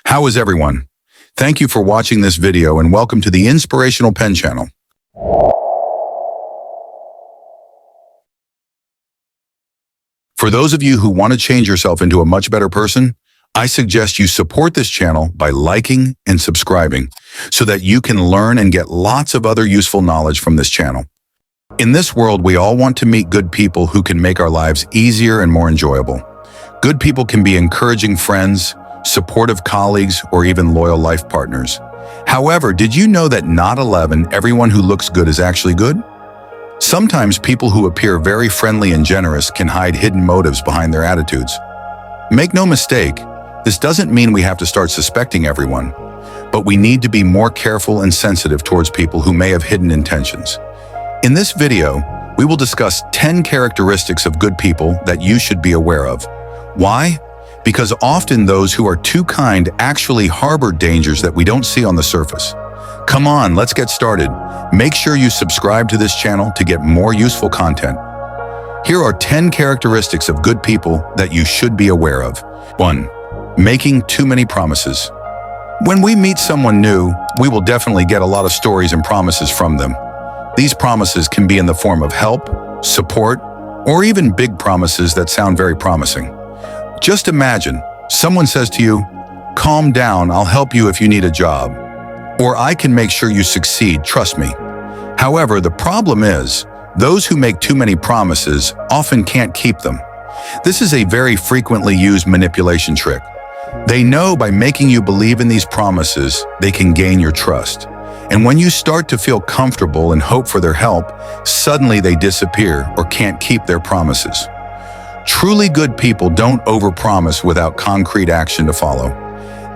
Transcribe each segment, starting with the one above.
How is everyone? Thank you for watching this video and welcome to the Inspirational Pen channel. For those of you who want to change yourself into a much better person, I suggest you support this channel by liking and subscribing so that you can learn and get lots of other useful knowledge from this channel. In this world, we all want to meet good people who can make our lives easier and more enjoyable. Good people can be encouraging friends, supportive colleagues, or even loyal life partners. However, did you know that not everyone who looks good is actually good? Sometimes people who appear very friendly and generous can hide hidden motives behind their attitudes. Make no mistake, this doesn't mean we have to start suspecting everyone, but we need to be more careful and sensitive towards people who may have hidden intentions. In this video, we will discuss 10 characteristics of good people that you should be aware of. Why? Because often those who are too kind actually harbor dangers that we don't see on the surface. Come on, let's get started. Make sure you subscribe to this channel to get more useful content. Here are 10 characteristics of good people that you should be aware of. 1. Making too many promises. When we meet someone new, we will definitely get a lot of stories and promises from them. These promises can be in the form of help, support, or even big promises that sound very promising. Just imagine, someone says to you, "Calm down, I'll help you if you need a job." Or, "I can make sure you succeed, trust me." However, the problem is, those who make too many promises often can't keep them. This is a very frequently used manipulation trick. They know by making you believe in these promises, they can gain your trust. And when you start to feel comfortable and hope for their help, suddenly they disappear or can't keep their promises. Truly good people don't overpromise without concrete action to follow.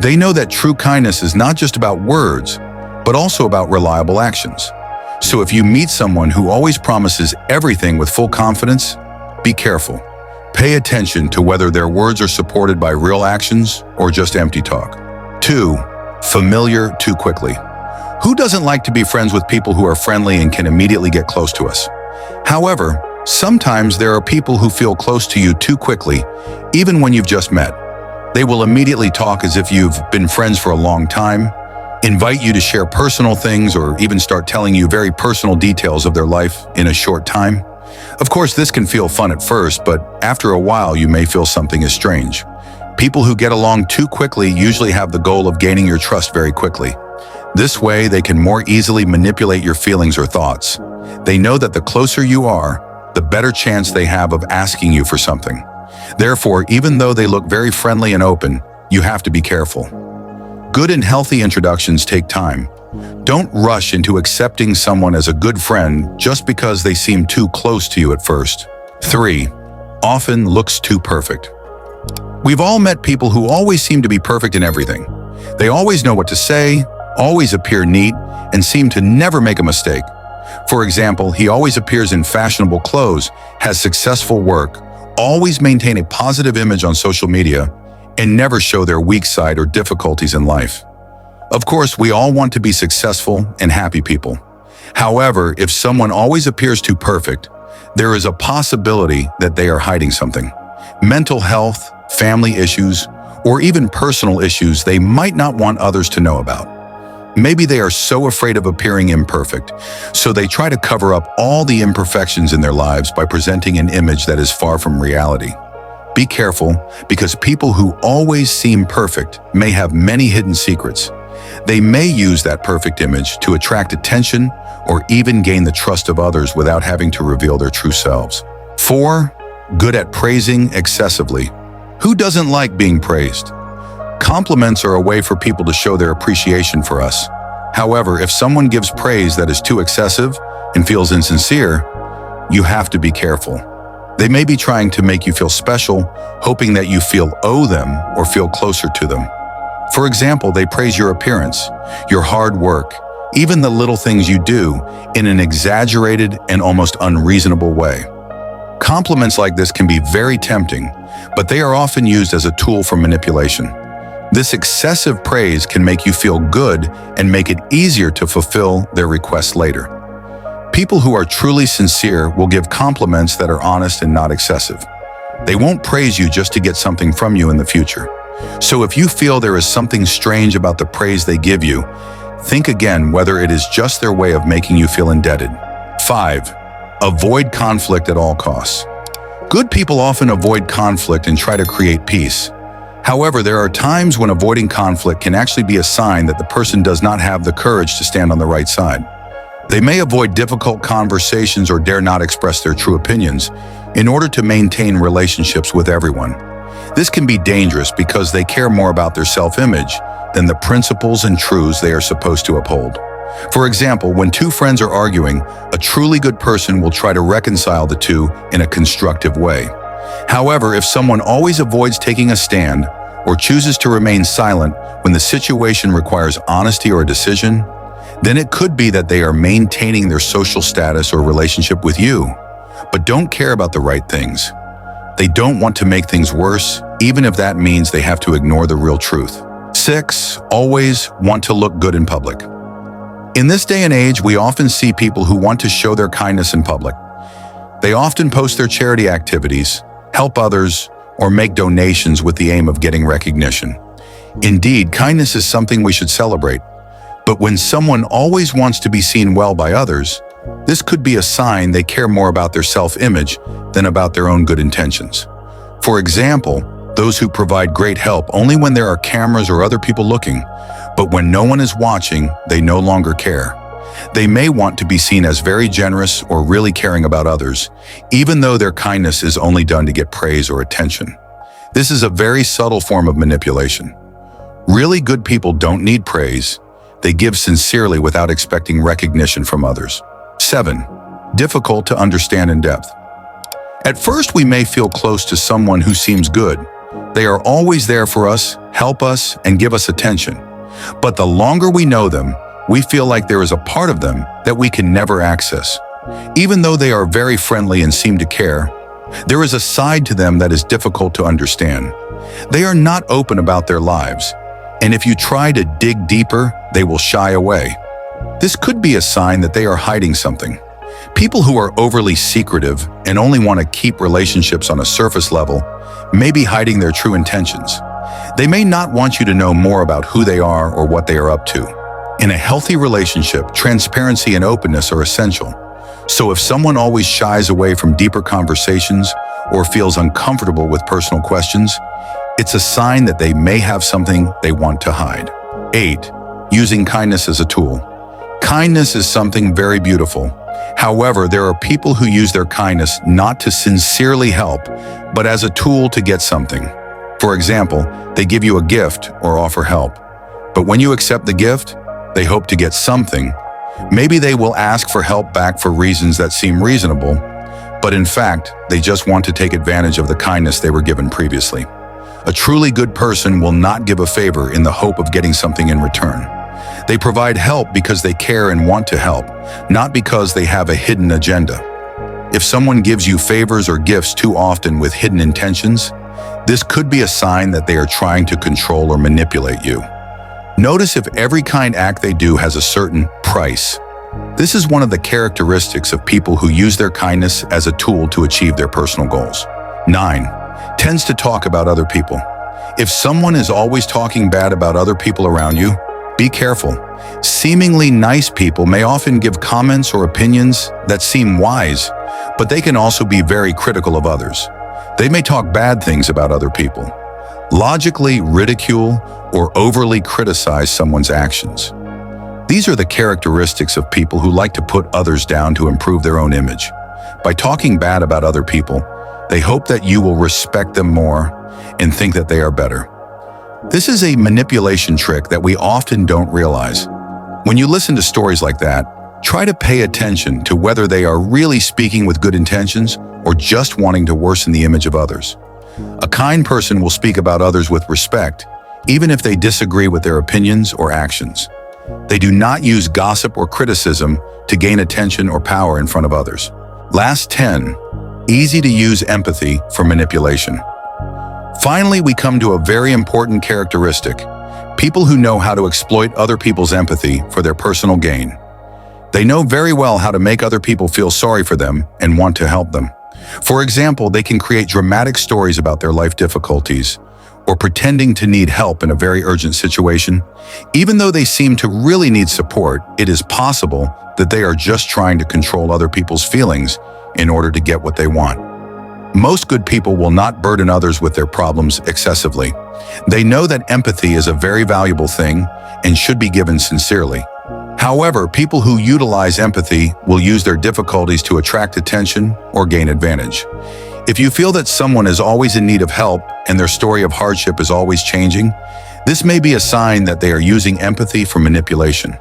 They know that true kindness is not just about words, but also about reliable actions. So if you meet someone who always promises everything with full confidence, be careful. Pay attention to whether their words are supported by real actions or just empty talk. 2. Familiar too quickly. Who doesn't like to be friends with people who are friendly and can immediately get close to us? However, sometimes there are people who feel close to you too quickly, even when you've just met. They will immediately talk as if you've been friends for a long time, invite you to share personal things, or even start telling you very personal details of their life in a short time. Of course, this can feel fun at first, but after a while you may feel something is strange. People who get along too quickly usually have the goal of gaining your trust very quickly. This way, they can more easily manipulate your feelings or thoughts. They know that the closer you are, the better chance they have of asking you for something. Therefore, even though they look very friendly and open, you have to be careful. Good and healthy introductions take time. Don't rush into accepting someone as a good friend just because they seem too close to you at first. 3. Often looks too perfect. We've all met people who always seem to be perfect in everything. They always know what to say, always appear neat, and seem to never make a mistake. For example, he always appears in fashionable clothes, has successful work, always maintain a positive image on social media, and never show their weak side or difficulties in life. Of course, we all want to be successful and happy people. However, if someone always appears too perfect, there is a possibility that they are hiding something. Mental health, family issues, or even personal issues they might not want others to know about. Maybe they are so afraid of appearing imperfect, so they try to cover up all the imperfections in their lives by presenting an image that is far from reality. Be careful, because people who always seem perfect may have many hidden secrets. They may use that perfect image to attract attention or even gain the trust of others without having to reveal their true selves. 4. Good at praising excessively. Who doesn't like being praised? Compliments are a way for people to show their appreciation for us. However, if someone gives praise that is too excessive and feels insincere, you have to be careful. They may be trying to make you feel special, hoping that you owe them or feel closer to them. For example, they praise your appearance, your hard work, even the little things you do in an exaggerated and almost unreasonable way. Compliments like this can be very tempting, but they are often used as a tool for manipulation. This excessive praise can make you feel good and make it easier to fulfill their requests later. People who are truly sincere will give compliments that are honest and not excessive. They won't praise you just to get something from you in the future. So if you feel there is something strange about the praise they give you, think again whether it is just their way of making you feel indebted. 5. Avoid conflict at all costs. Good people often avoid conflict and try to create peace. However, there are times when avoiding conflict can actually be a sign that the person does not have the courage to stand on the right side. They may avoid difficult conversations or dare not express their true opinions in order to maintain relationships with everyone. This can be dangerous because they care more about their self-image than the principles and truths they are supposed to uphold. For example, when two friends are arguing, a truly good person will try to reconcile the two in a constructive way. However, if someone always avoids taking a stand or chooses to remain silent when the situation requires honesty or a decision, then it could be that they are maintaining their social status or relationship with you, but don't care about the right things. They don't want to make things worse, even if that means they have to ignore the real truth. 6. Always want to look good in public. In this day and age, we often see people who want to show their kindness in public. They often post their charity activities, help others, or make donations with the aim of getting recognition. Indeed, kindness is something we should celebrate. But when someone always wants to be seen well by others, this could be a sign they care more about their self-image than about their own good intentions. For example, those who provide great help only when there are cameras or other people looking, but when no one is watching, they no longer care. They may want to be seen as very generous or really caring about others, even though their kindness is only done to get praise or attention. This is a very subtle form of manipulation. Really good people don't need praise. They give sincerely without expecting recognition from others. 7. Difficult to understand in depth. At first, we may feel close to someone who seems good. They are always there for us, help us, and give us attention. But the longer we know them, we feel like there is a part of them that we can never access. Even though they are very friendly and seem to care, there is a side to them that is difficult to understand. They are not open about their lives, and if you try to dig deeper, they will shy away. This could be a sign that they are hiding something. People who are overly secretive and only want to keep relationships on a surface level may be hiding their true intentions. They may not want you to know more about who they are or what they are up to. In a healthy relationship, transparency and openness are essential. So if someone always shies away from deeper conversations or feels uncomfortable with personal questions, it's a sign that they may have something they want to hide. 8. Using kindness as a tool. Kindness is something very beautiful. However, there are people who use their kindness not to sincerely help, but as a tool to get something. For example, they give you a gift or offer help. But when you accept the gift, they hope to get something. Maybe they will ask for help back for reasons that seem reasonable, but in fact, they just want to take advantage of the kindness they were given previously. A truly good person will not give a favor in the hope of getting something in return. They provide help because they care and want to help, not because they have a hidden agenda. If someone gives you favors or gifts too often with hidden intentions, this could be a sign that they are trying to control or manipulate you. Notice if every kind act they do has a certain price. This is one of the characteristics of people who use their kindness as a tool to achieve their personal goals. 9. Tends to talk about other people. If someone is always talking bad about other people around you, be careful. Seemingly nice people may often give comments or opinions that seem wise, but they can also be very critical of others. They may talk bad things about other people, logically ridicule or overly criticize someone's actions. These are the characteristics of people who like to put others down to improve their own image. By talking bad about other people, they hope that you will respect them more and think that they are better. This is a manipulation trick that we often don't realize. When you listen to stories like that, try to pay attention to whether they are really speaking with good intentions or just wanting to worsen the image of others. A kind person will speak about others with respect, even if they disagree with their opinions or actions. They do not use gossip or criticism to gain attention or power in front of others. Last 10. Easy to use empathy for manipulation. Finally, we come to a very important characteristic: people who know how to exploit other people's empathy for their personal gain. They know very well how to make other people feel sorry for them and want to help them. For example, they can create dramatic stories about their life difficulties, or pretending to need help in a very urgent situation, even though they seem to really need support, it is possible that they are just trying to control other people's feelings in order to get what they want. Most good people will not burden others with their problems excessively. They know that empathy is a very valuable thing and should be given sincerely. However, people who utilize empathy will use their difficulties to attract attention or gain advantage. If you feel that someone is always in need of help and their story of hardship is always changing, this may be a sign that they are using empathy for manipulation.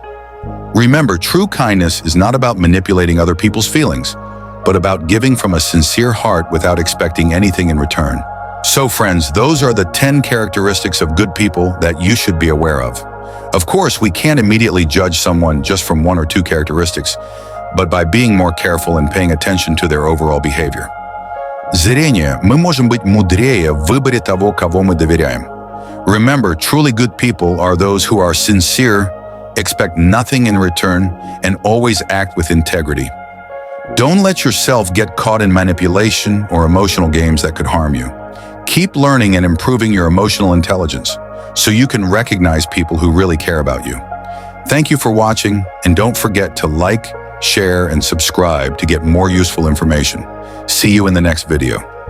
Remember, true kindness is not about manipulating other people's feelings, but about giving from a sincere heart without expecting anything in return. So friends, those are the 10 characteristics of good people that you should be aware of. Of course, we can't immediately judge someone just from one or two characteristics, but by being more careful and paying attention to their overall behavior. Зрение, мы можем быть мудрее в выборе того, кого мы доверяем. Remember, truly good people are those who are sincere, expect nothing in return, and always act with integrity. Don't let yourself get caught in manipulation or emotional games that could harm you. Keep learning and improving your emotional intelligence so you can recognize people who really care about you. Thank you for watching, and don't forget to like, share, and subscribe to get more useful information. See you in the next video.